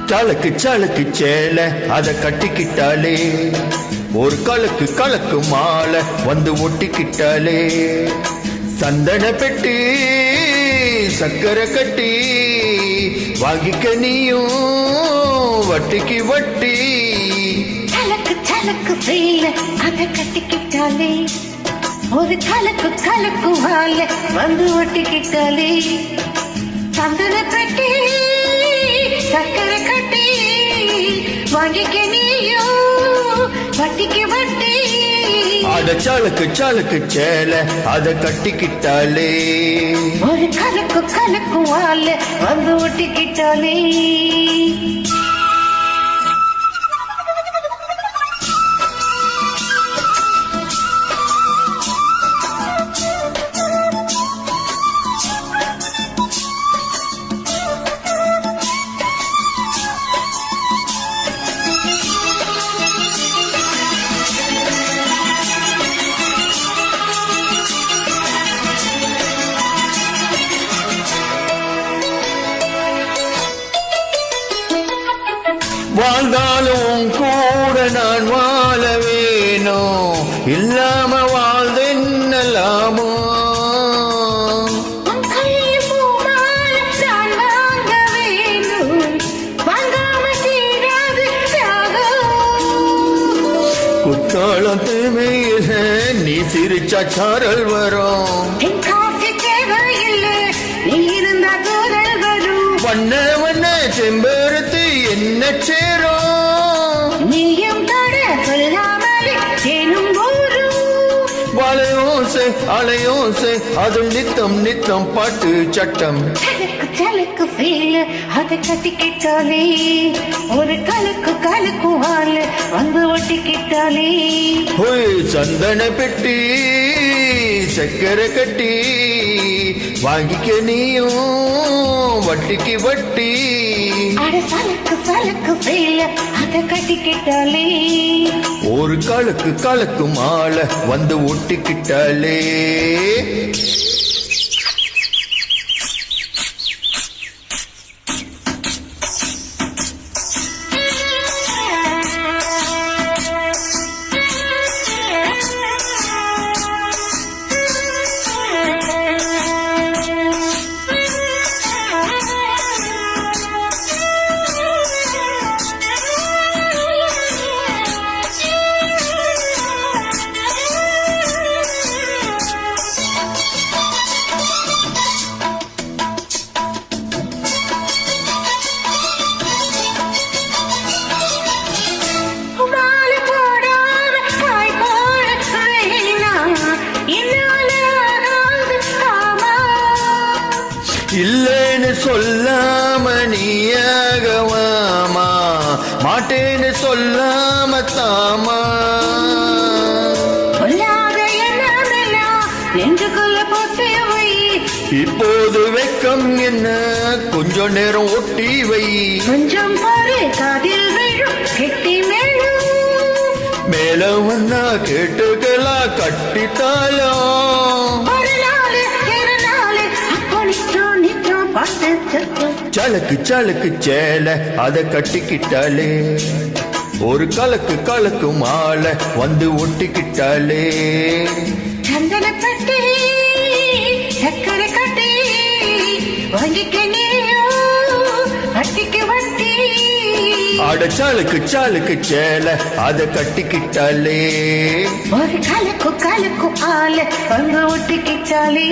சலக்கு சலக்கு சேல அத கட்டிக்கிட்டாலே ஒரு கலக்கு கலக்கு மாலை வந்து ஒட்டிக்கிட்டாலே சந்தன பெட்டி சக்கரை கட்டி வாங்கிக்க நீயும் வட்டிக்கு வட்டி சலக்கு சலக்கு சேல அத கட்டிக்கிட்டாலே ஒரு கலக்கு கலக்கு மாலை வந்து ஒட்டிக்கிட்டாலே சந்தன பெட்டி சக்கரை கட்டி வாங்கிக்க நீயோ வட்டிக்கு வட்டி அட சலக்கு சலக்கு சேல அத கட்டிக்கிட்டாலே ஒரு கலக்கு கலக்கு மாலை வந்து ஒட்டிக்கிட்டாலே வாழ்ந்தாலும் கூட நான் வாழ வேணும் இல்லாம வாழ்ந்தென்னலாமோ குத்தாளம் தீமையில நீ சிரிச்சா சாரல் வரும் வண்ண வண்ண செம்பருத்து என்ன சேரும் நீயும் தட சொல்லாமலே தேனும் வளையோசை அலையோசை அது நித்தம் நித்தம் பாட்டு சட்டம் சலக்கு சலக்கு சேல அதை கட்டிக்கிட்டாலே ஒரு கலக்கு கலக்கு வாழ வந்து ஒட்டிக்கிட்டாலே சந்தன பெட்டி சக்கரை கட்டி வாங்கிக்க நீயும் வட்டிக்கு வட்டி அட சலக்கு சலக்கு சேல அதை கட்டிக்கிட்டாலே ஒரு கலக்கு கலக்கு மாலை வந்து ஒட்டிக்கிட்டாலே இல்லைன்னு சொல்லாம நீயாகவாமா மாட்டேன்னு சொல்லாம தாமா இப்போது வெக்கம் என்ன கொஞ்சம் நேரம் ஒட்டி வை கொஞ்சம் பாரு காதில் விழும் கெட்டி மேலும் மேல வந்தா கேட்டுக்கலாம் கட்டித்தாலும் சலக்கு சலக்கு சேல அத கட்டிக்கிட்டாலே ஒரு கலக்கு கலக்கு மாலை வந்து ஒட்டிக்கிட்டாலே சந்தன பட்டி சக்கரை கட்டி வாங்கிக்க நீயோ வட்டிக்கு வட்டி அட சலக்கு சலக்கு சேல அத கட்டிக்கிட்டாலே ஒரு கலக்கு கலக்கு ஆல வந்து ஒட்டிக்கிட்டாலே